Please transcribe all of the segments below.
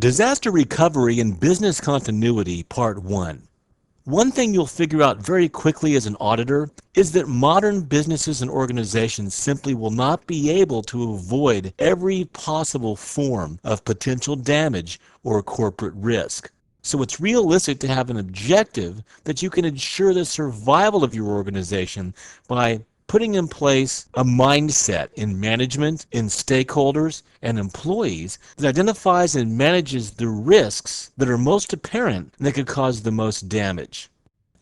Disaster Recovery and Business Continuity, Part 1. One thing you'll figure out very quickly as an auditor is that modern businesses and organizations simply will not be able to avoid every possible form of potential damage or corporate risk. So it's realistic to have an objective that you can ensure the survival of your organization by putting in place a mindset in management, in stakeholders, and employees that identifies and manages the risks that are most apparent and that could cause the most damage.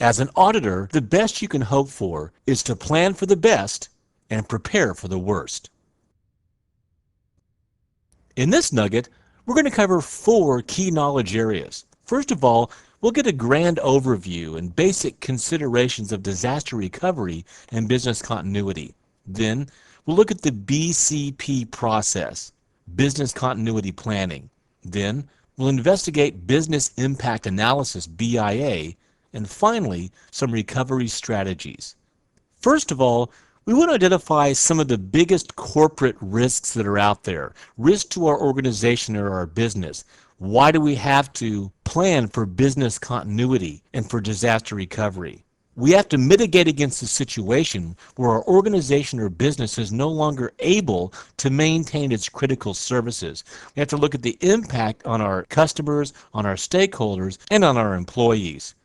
As an auditor, the best you can hope for is to plan for the best and prepare for the worst. In this nugget, we're going to cover 4 key knowledge areas. First of all, we'll get a grand overview and basic considerations of disaster recovery and business continuity. Then, we'll look at the BCP process, business continuity planning. Then, we'll investigate business impact analysis, BIA, and finally, some recovery strategies. First of all, we want to identify some of the biggest corporate risks that are out there, risks to our organization or our business. Why do we have to plan for business continuity and for disaster recovery? We have to mitigate against a situation where our organization or business is no longer able to maintain its critical services. We have to look at the impact on our customers, on our stakeholders, and on our employees.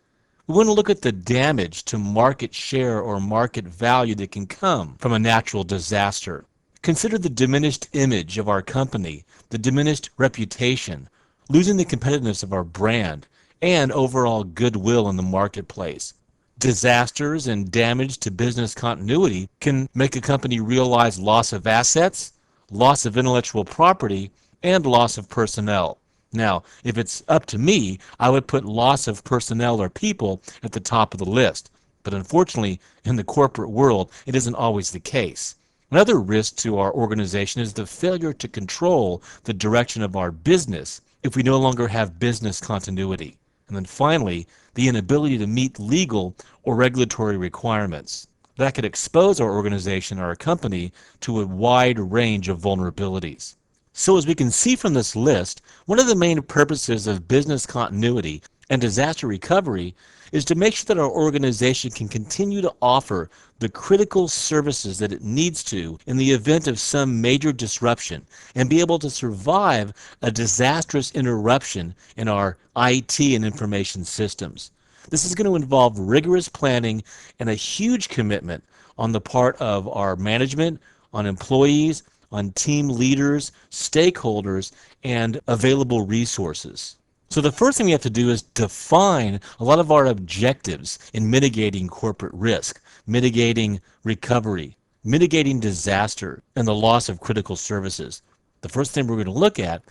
We want to look at the damage to market share or market value that can come from a natural disaster. Consider the diminished image of our company, the diminished reputation, losing the competitiveness of our brand, and overall goodwill in the marketplace. Disasters and damage to business continuity can make a company realize loss of assets, loss of intellectual property, and loss of personnel. Now, if it's up to me, I would put loss of personnel or people at the top of the list. But unfortunately, in the corporate world, it isn't always the case. Another risk to our organization is the failure to control the direction of our business if we no longer have business continuity. And then finally, the inability to meet legal or regulatory requirements. That could expose our organization or our company to a wide range of vulnerabilities. So as we can see from this list, one of the main purposes of business continuity and disaster recovery is to make sure that our organization can continue to offer the critical services that it needs to in the event of some major disruption and be able to survive a disastrous interruption in our IT and information systems. This is going to involve rigorous planning and a huge commitment on the part of our management, on employees, on team leaders, stakeholders, and available resources. So the first thing we have to do is define a lot of our objectives in mitigating corporate risk, mitigating recovery, mitigating disaster, and the loss of critical services. The first thing we're going to look at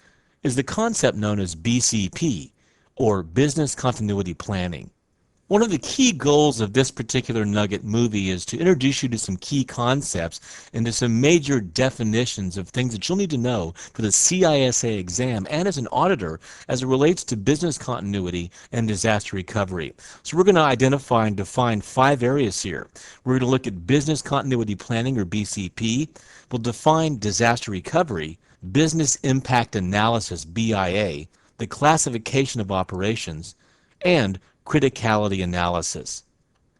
is the concept known as BCP, or Business Continuity Planning. One of the key goals of this particular nugget movie is to introduce you to some key concepts and to some major definitions of things that you'll need to know for the CISA exam and as an auditor as it relates to business continuity and disaster recovery. So we're going to identify and define 5 areas here. We're going to look at business continuity planning, or BCP. We'll define disaster recovery, business impact analysis, BIA, the classification of operations, and criticality analysis.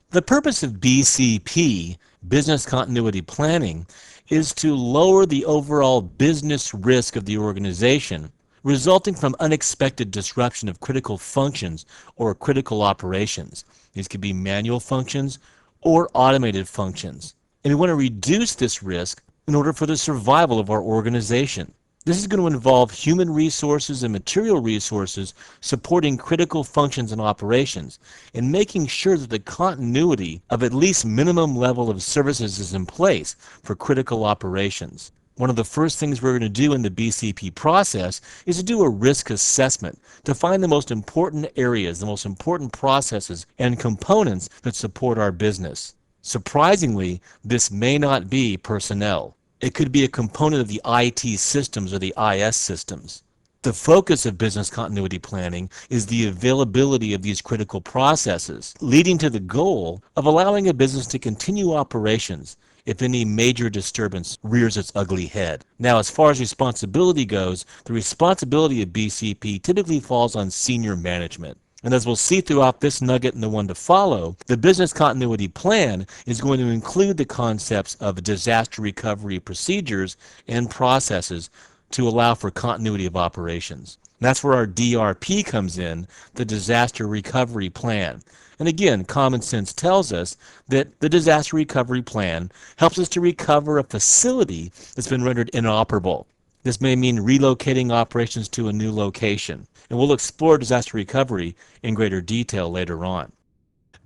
The purpose of BCP, business continuity planning, is to lower the overall business risk of the organization resulting from unexpected disruption of critical functions or critical operations. These could be manual functions or automated functions. And we want to reduce this risk in order for the survival of our organization. This is going to involve human resources and material resources supporting critical functions and operations and making sure that the continuity of at least minimum level of services is in place for critical operations. One of the first things we're going to do in the BCP process is to do a risk assessment to find the most important areas, the most important processes and components that support our business. Surprisingly, this may not be personnel. It could be a component of the IT systems or the IS systems. The focus of business continuity planning is the availability of these critical processes, leading to the goal of allowing a business to continue operations if any major disturbance rears its ugly head. Now, as far as responsibility goes, the responsibility of BCP typically falls on senior management. And as we'll see throughout this nugget and the one to follow, the business continuity plan is going to include the concepts of disaster recovery procedures and processes to allow for continuity of operations. And that's where our DRP comes in, the disaster recovery plan. And again, common sense tells us that the disaster recovery plan helps us to recover a facility that's been rendered inoperable. This may mean relocating operations to a new location. And we'll explore disaster recovery in greater detail later on.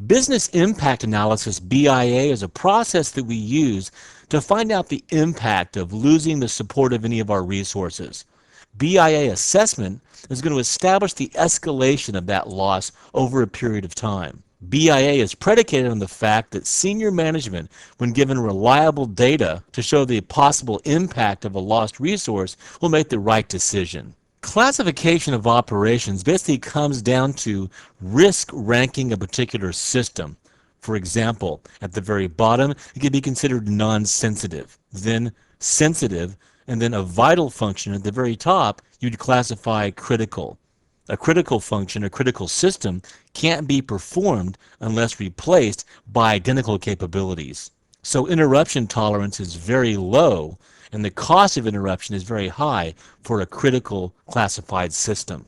Business impact analysis, BIA, is a process that we use to find out the impact of losing the support of any of our resources. BIA assessment is going to establish the escalation of that loss over a period of time. BIA is predicated on the fact that senior management, when given reliable data to show the possible impact of a lost resource, will make the right decision. Classification of operations basically comes down to risk ranking a particular system. For example, at the very bottom, it can be considered non-sensitive, then sensitive, and then a vital function at the very top, you'd classify critical. A critical function, a critical system, can't be performed unless replaced by identical capabilities. So interruption tolerance is very low, and the cost of interruption is very high for a critical classified system.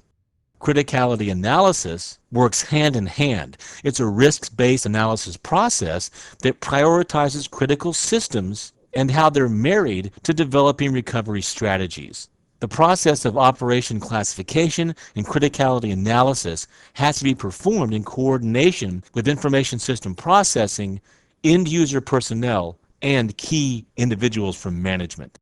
Criticality analysis works hand in hand. It's a risk-based analysis process that prioritizes critical systems and how they're married to developing recovery strategies. The process of operation classification and criticality analysis has to be performed in coordination with information system processing, end-user personnel, and key individuals from management.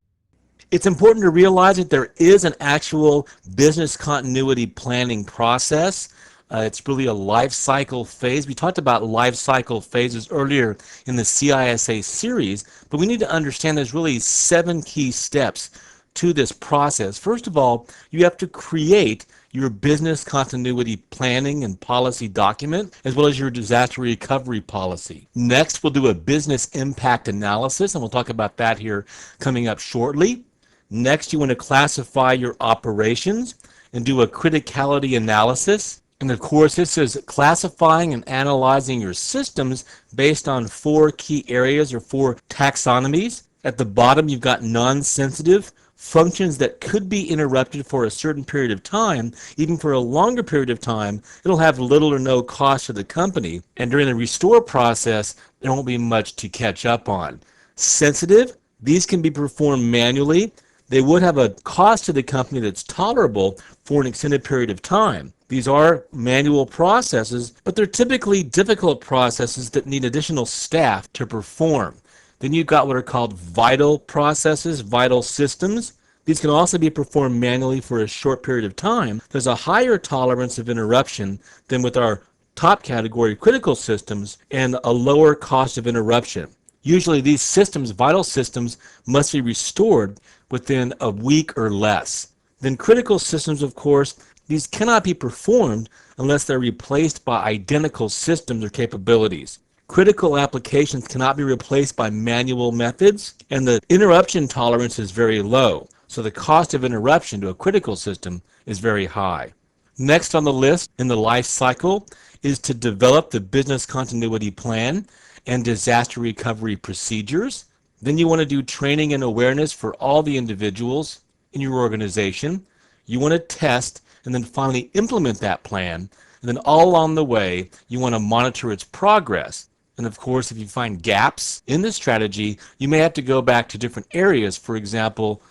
It's important to realize that there is an actual business continuity planning process. It's really a life cycle phase. We talked about life cycle phases earlier in the CISA series, but we need to understand there's really 7 key steps to this process. First of all, you have to create your business continuity planning and policy document, as well as your disaster recovery policy. Next, we'll do a business impact analysis, and we'll talk about that here coming up shortly. Next, you want to classify your operations and do a criticality analysis. And of course, this is classifying and analyzing your systems based on 4 key areas or 4 taxonomies. At the bottom, you've got non-sensitive, functions that could be interrupted for a certain period of time. Even for a longer period of time, it'll have little or no cost to the company. And during the restore process, there won't be much to catch up on. Sensitive, these can be performed manually. They would have a cost to the company that's tolerable for an extended period of time. These are manual processes, but they're typically difficult processes that need additional staff to perform. Then you've got what are called vital processes, vital systems. These can also be performed manually for a short period of time. There's a higher tolerance of interruption than with our top category critical systems and a lower cost of interruption. Usually these systems, vital systems, must be restored within a week or less. Then critical systems, of course, these cannot be performed unless they're replaced by identical systems or capabilities. Critical applications cannot be replaced by manual methods, and the interruption tolerance is very low. So the cost of interruption to a critical system is very high. Next on the list in the life cycle is to develop the business continuity plan and disaster recovery procedures. Then you want to do training and awareness for all the individuals in your organization. You want to test and then finally implement that plan. And then all along the way, you want to monitor its progress. And of course, if you find gaps in the strategy, you may have to go back to different areas. For example,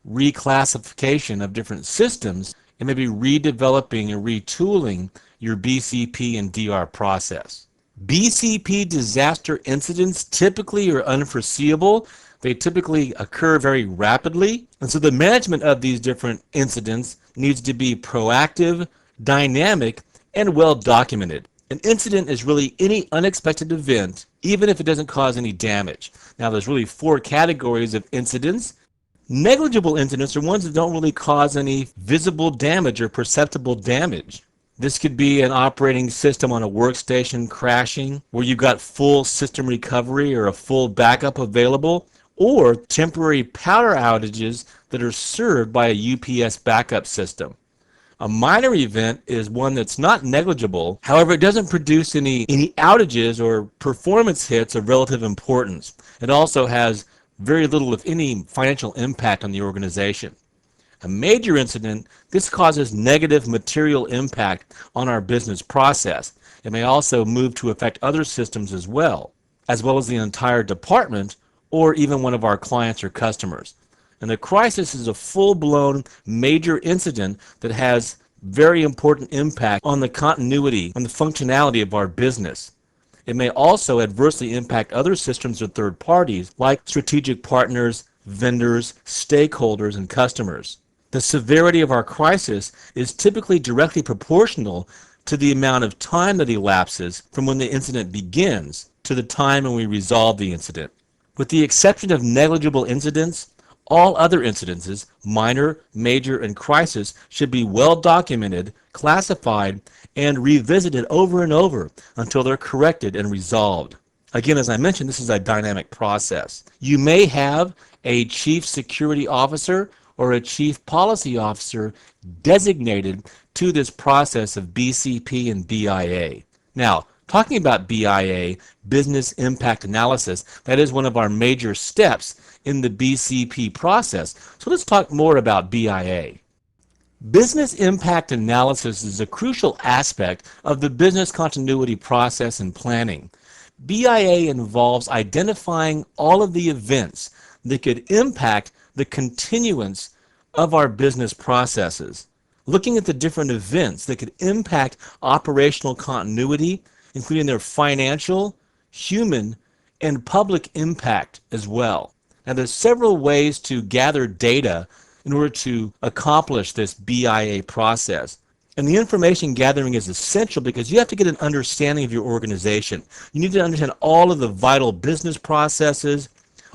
reclassification of different systems and maybe redeveloping and retooling your BCP and DR process. BCP disaster incidents typically are unforeseeable. They typically occur very rapidly. And so the management of these different incidents needs to be proactive, dynamic, and well documented. An incident is really any unexpected event, even if it doesn't cause any damage. Now, there's really 4 categories of incidents. Negligible incidents are ones that don't really cause any visible damage or perceptible damage. This could be an operating system on a workstation crashing where you've got full system recovery or a full backup available, or temporary power outages that are served by a UPS backup system. A minor event is one that's not negligible. However, it doesn't produce any outages or performance hits of relative importance. It also has very little, if any, financial impact on the organization. A major incident, this causes negative material impact on our business process. It may also move to affect other systems as well as the entire department or even one of our clients or customers. And the crisis is a full-blown major incident that has very important impact on the continuity and the functionality of our business. It may also adversely impact other systems or third parties like strategic partners, vendors, stakeholders, and customers. The severity of our crisis is typically directly proportional to the amount of time that elapses from when the incident begins to the time when we resolve the incident. With the exception of negligible incidents, all other incidences, minor, major, and crisis, should be well documented, classified, and revisited over and over until they're corrected and resolved. Again, as I mentioned, this is a dynamic process. You may have a chief security officer or a chief policy officer designated to this process of BCP and BIA. Now, talking about BIA, Business Impact Analysis, that is one of our major steps in the BCP process. So let's talk more about BIA. Business Impact Analysis is a crucial aspect of the business continuity process and planning. BIA involves identifying all of the events that could impact the continuance of our business processes, looking at the different events that could impact operational continuity, including their financial, human, and public impact as well. Now, there's several ways to gather data in order to accomplish this BIA process. And the information gathering is essential because you have to get an understanding of your organization. You need to understand all of the vital business processes,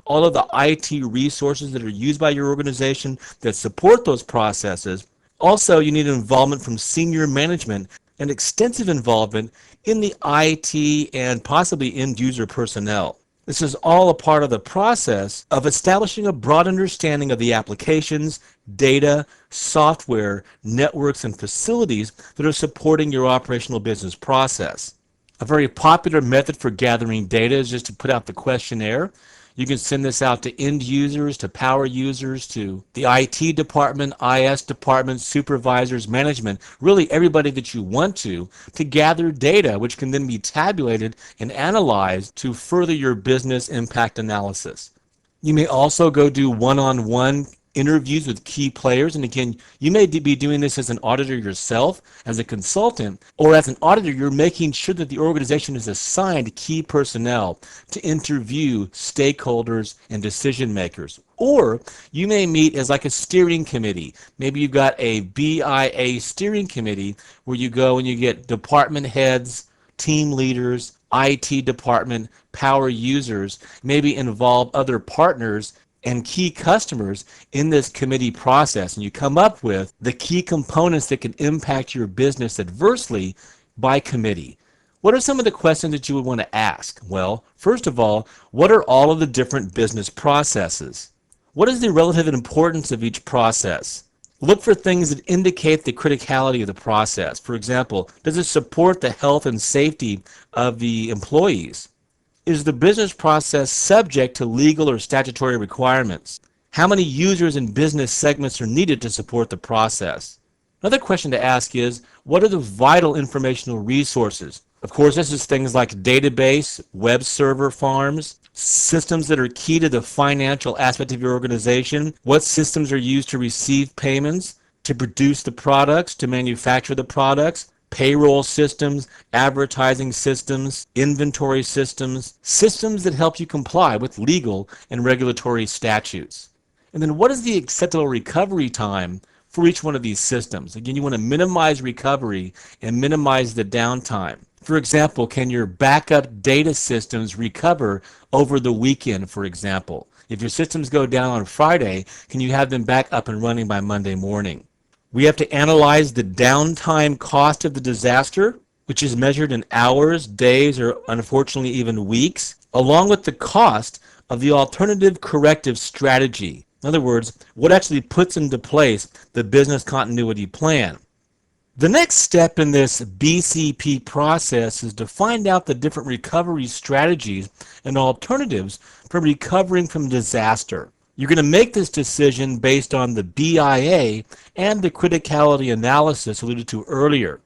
all of the IT resources that are used by your organization that support those processes. Also, you need involvement from senior management and extensive involvement in the IT and possibly end user personnel. This is all a part of the process of establishing a broad understanding of the applications, data, software, networks, and facilities that are supporting your operational business process. A very popular method for gathering data is just to put out the questionnaire. You can send this out to end users, to power users, to the IT department, IS department, supervisors, management, really everybody that you want to gather data, which can then be tabulated and analyzed to further your business impact analysis. You may also go do one-on-one interviews with key players. And again, you may be doing this as an auditor yourself, as a consultant, or as an auditor, you're making sure that the organization is assigned key personnel to interview stakeholders and decision makers. Or you may meet as like a steering committee. Maybe you've got a BIA steering committee where you go and you get department heads, team leaders, IT department, power users, maybe involve other partners and key customers in this committee process, and you come up with the key components that can impact your business adversely by committee. What are some of the questions that you would want to ask? Well, first of all, what are all of the different business processes? What is the relative importance of each process? Look for things that indicate the criticality of the process. For example, does it support the health and safety of the employees? Is the business process subject to legal or statutory requirements? How many users and business segments are needed to support the process? Another question to ask is, what are the vital informational resources? Of course, this is things like database, web server farms, systems that are key to the financial aspect of your organization, what systems are used to receive payments, to produce the products, to manufacture the products, payroll systems, advertising systems, inventory systems, systems that help you comply with legal and regulatory statutes. And then what is the acceptable recovery time for each one of these systems? Again, you want to minimize recovery and minimize the downtime. For example, can your backup data systems recover over the weekend, for example? If your systems go down on Friday, can you have them back up and running by Monday morning? We have to analyze the downtime cost of the disaster, which is measured in hours, days, or unfortunately even weeks, along with the cost of the alternative corrective strategy. In other words, what actually puts into place the business continuity plan. The next step in this BCP process is to find out the different recovery strategies and alternatives for recovering from disaster. You're going to make this decision based on the BIA and the criticality analysis alluded to earlier.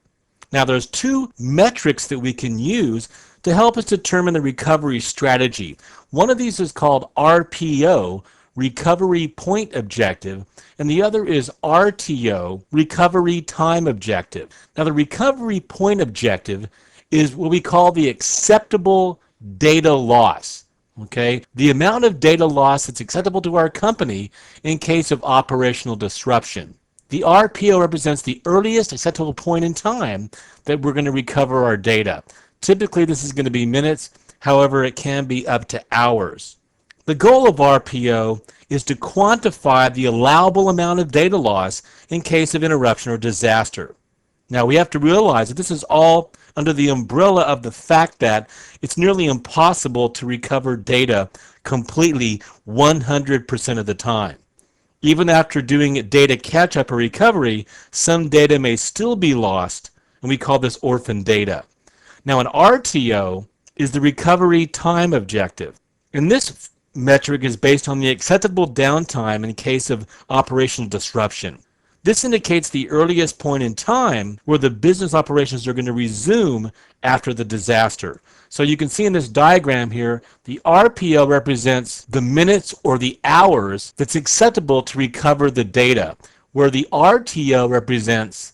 Now, there's two metrics that we can use to help us determine the recovery strategy. One of these is called RPO, Recovery Point Objective, and the other is RTO, Recovery Time Objective. Now, the Recovery Point Objective is what we call the acceptable data loss. Okay, the amount of data loss that's acceptable to our company in case of operational disruption. The RPO represents the earliest acceptable point in time that we're going to recover our data. Typically, this is going to be minutes. However, it can be up to hours. The goal of RPO is to quantify the allowable amount of data loss in case of interruption or disaster. Now, we have to realize that this is all under the umbrella of the fact that it's nearly impossible to recover data completely 100% of the time. Even after doing data catch-up or recovery, some data may still be lost, and we call this orphan data. Now, an RTO is the recovery time objective, and this metric is based on the acceptable downtime in case of operational disruption. This indicates the earliest point in time where the business operations are going to resume after the disaster. So you can see in this diagram here, the RPO represents the minutes or the hours that's acceptable to recover the data, where the RTO represents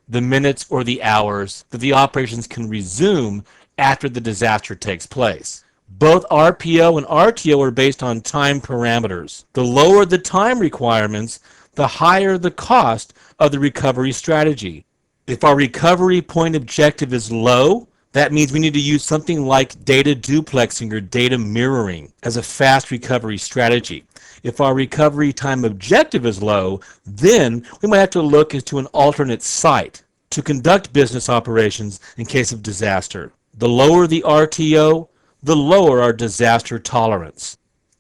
the minutes or the hours that the operations can resume after the disaster takes place. Both RPO and RTO are based on time parameters. The lower the time requirements, the higher the cost of the recovery strategy. If our recovery point objective is low, that means we need to use something like data duplexing or data mirroring as a fast recovery strategy. If our recovery time objective is low, then we might have to look into an alternate site to conduct business operations in case of disaster. The lower the RTO, the lower our disaster tolerance.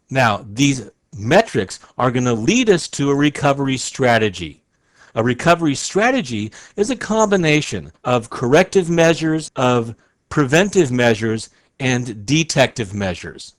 Now, these metrics are going to lead us to a recovery strategy. A recovery strategy is a combination of corrective measures, of preventive measures, and detective measures.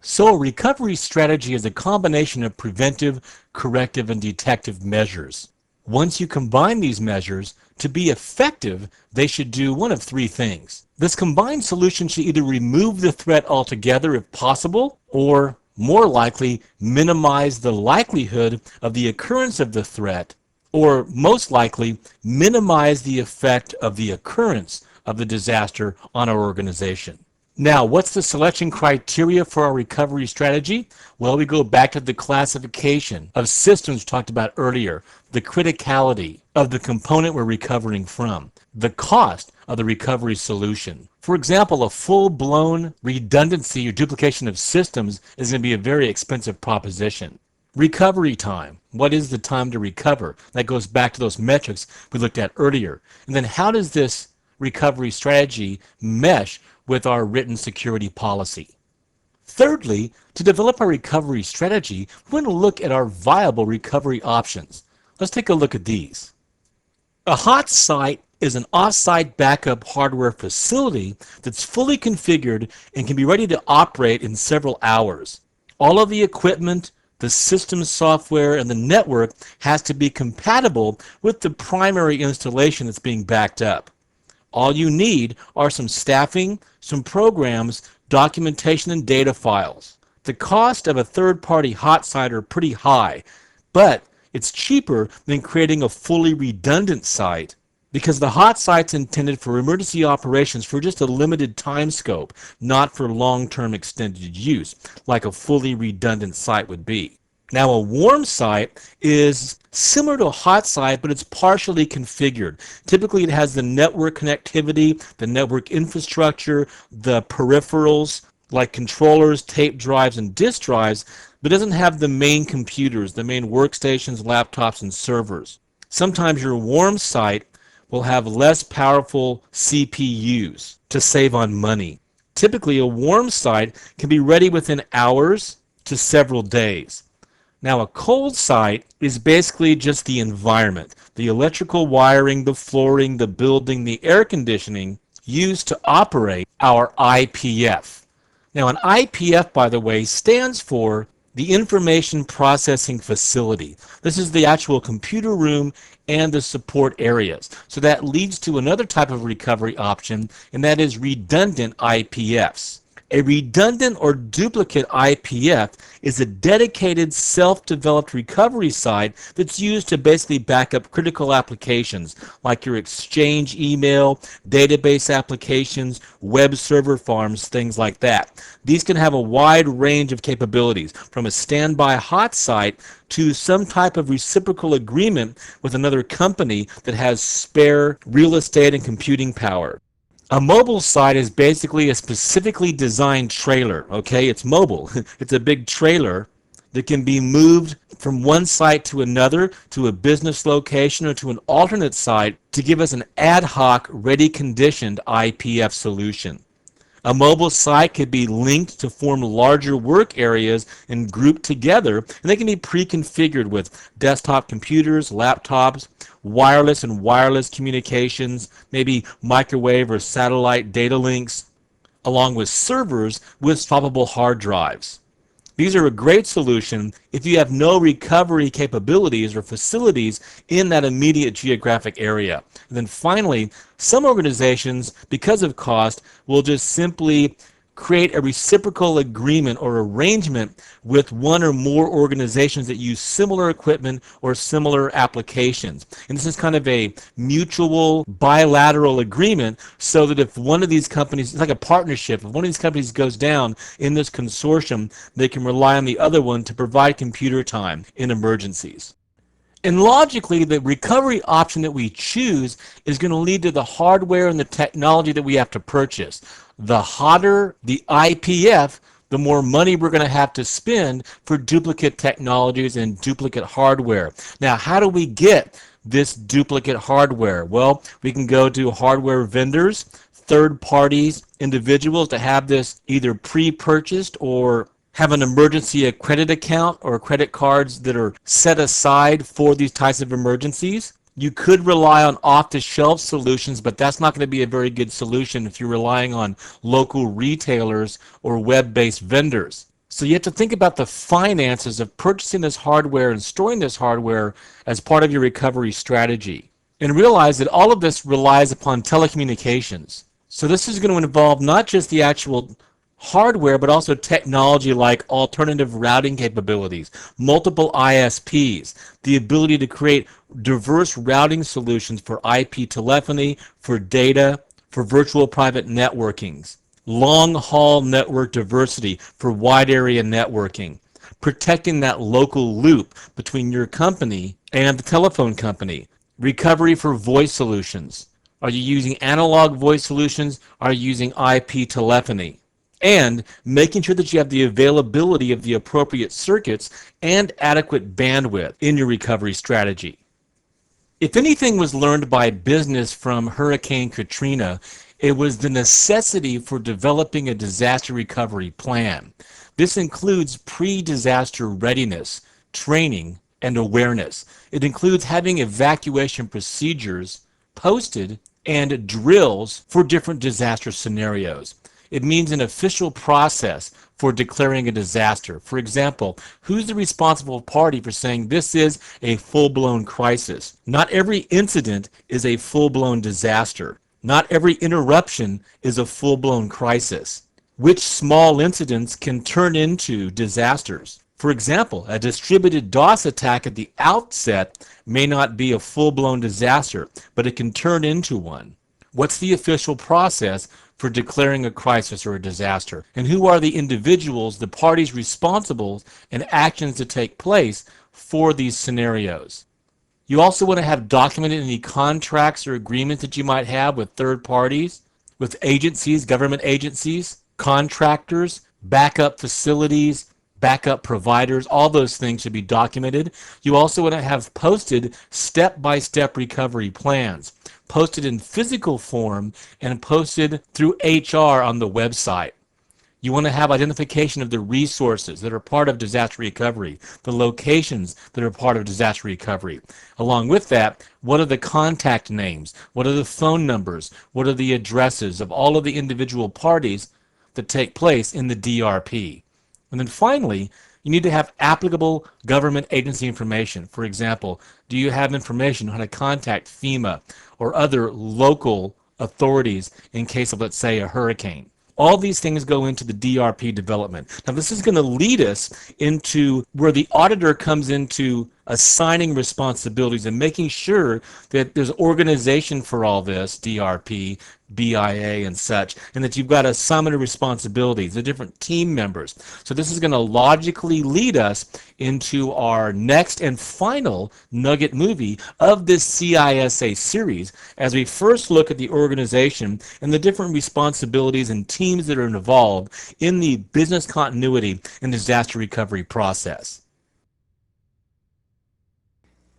So a recovery strategy is a combination of preventive, corrective, and detective measures. Once you combine these measures, to be effective, they should do one of three things. This combined solution should either remove the threat altogether if possible, or more likely, minimize the likelihood of the occurrence of the threat, or most likely, minimize the effect of the occurrence of the disaster on our organization. Now, what's the selection criteria for our recovery strategy? Well, we go back to the classification of systems we talked about earlier, the criticality of the component we're recovering from, the cost of the recovery solution. For example, a full-blown redundancy or duplication of systems is going to be a very expensive proposition. Recovery time. What is the time to recover? That goes back to those metrics we looked at earlier. And then how does this recovery strategy mesh with our written security policy? Thirdly, to develop our recovery strategy, we're going to look at our viable recovery options. Let's take a look at these. A hot site is an off-site backup hardware facility that's fully configured and can be ready to operate in several hours. All of the equipment, the system software, and the network has to be compatible with the primary installation that's being backed up. All you need are some staffing, some programs, documentation, and data files. The cost of a third-party hot site are pretty high, but it's cheaper than creating a fully redundant site because the hot site's intended for emergency operations for just a limited time scope, not for long-term extended use, like a fully redundant site would be. Now, a warm site is similar to a hot site, but it's partially configured. Typically, it has the network connectivity, the network infrastructure, the peripherals like controllers, tape drives, and disk drives, but doesn't have the main computers, the main workstations, laptops, and servers. Sometimes your warm site will have less powerful CPUs to save on money. Typically, a warm site can be ready within hours to several days. Now, a cold site is basically just the environment, the electrical wiring, the flooring, the building, the air conditioning used to operate our IPF. Now, an IPF, by the way, stands for the Information Processing Facility. This is the actual computer room and the support areas. So that leads to another type of recovery option, and that is redundant IPFs. A redundant or duplicate IPF is a dedicated self-developed recovery site that's used to basically back up critical applications like your Exchange email, database applications, web server farms, things like that. These can have a wide range of capabilities, from a standby hot site to some type of reciprocal agreement with another company that has spare real estate and computing power. A mobile site is basically a specifically designed trailer, okay? It's mobile. It's a big trailer that can be moved from one site to another, to a business location, or to an alternate site to give us an ad hoc, ready-conditioned IPF solution. A mobile site could be linked to form larger work areas and grouped together, and they can be pre-configured with desktop computers, laptops, wireless and wireless communications, maybe microwave or satellite data links, along with servers with swappable hard drives. These are a great solution if you have no recovery capabilities or facilities in that immediate geographic area. And then finally, some organizations, because of cost, will just simply create a reciprocal agreement or arrangement with one or more organizations that use similar equipment or similar applications. And this is kind of a mutual bilateral agreement, so that if one of these companies, it's like a partnership, if one of these companies goes down in this consortium, they can rely on the other one to provide computer time in emergencies. And logically, the recovery option that we choose is going to lead to the hardware and the technology that we have to purchase. The hotter the IPF, the more money we're going to have to spend for duplicate technologies and duplicate hardware. Now, how do we get this duplicate hardware? Well, we can go to hardware vendors, third parties, individuals to have this either pre-purchased or have an emergency credit account or credit cards that are set aside for these types of emergencies. You could rely on off-the-shelf solutions, but that's not going to be a very good solution if you're relying on local retailers or web-based vendors. So you have to think about the finances of purchasing this hardware and storing this hardware as part of your recovery strategy. And realize that all of this relies upon telecommunications. So this is going to involve not just the actual hardware, but also technology like alternative routing capabilities, multiple ISPs, the ability to create diverse routing solutions for IP telephony, for data, for virtual private networkings, long-haul network diversity for wide area networking, protecting that local loop between your company and the telephone company, recovery for voice solutions. Are you using analog voice solutions? Are you using IP telephony? And making sure that you have the availability of the appropriate circuits and adequate bandwidth in your recovery strategy. If anything was learned by business from Hurricane Katrina, it was the necessity for developing a disaster recovery plan. This includes pre-disaster readiness, training, and awareness. It includes having evacuation procedures posted and drills for different disaster scenarios. It means an official process for declaring a disaster. For example, who's the responsible party for saying this is a full-blown crisis? Not every incident is a full-blown disaster. Not every interruption is a full-blown crisis. Which small incidents can turn into disasters? For example, a distributed DOS attack at the outset may not be a full-blown disaster, but it can turn into one. What's the official process for declaring a crisis or a disaster? And who are the individuals, the parties responsible, and actions to take place for these scenarios? You also want to have documented any contracts or agreements that you might have with third parties, with agencies, government agencies, contractors, backup facilities, backup providers, all those things should be documented. You also want to have posted step-by-step recovery plans, posted in physical form and posted through HR on the website. You want to have identification of the resources that are part of disaster recovery, the locations that are part of disaster recovery. Along with that, what are the contact names? What are the phone numbers? What are the addresses of all of the individual parties that take place in the DRP? And then finally, you need to have applicable government agency information. For example, do you have information on how to contact FEMA or other local authorities in case of, let's say, a hurricane? All these things go into the DRP development. Now, this is going to lead us into where the auditor comes into assigning responsibilities and making sure that there's organization for all this, DRP, BIA, and such, and that you've got assignment of responsibilities, the different team members. So this is going to logically lead us into our next and final nugget movie of this CISA series, as we first look at the organization and the different responsibilities and teams that are involved in the business continuity and disaster recovery process.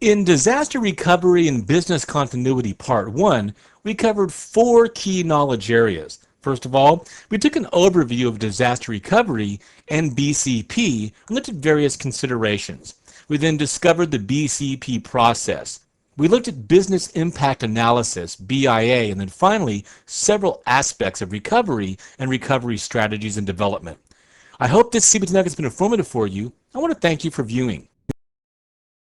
In Disaster Recovery and Business Continuity Part 1, we covered 4 key knowledge areas. First of all, we took an overview of disaster recovery and BCP and looked at various considerations. We then discovered the BCP process. We looked at business impact analysis, BIA, and then finally, several aspects of recovery and recovery strategies and development. I hope this CBT Nugget has been informative for you. I want to thank you for viewing.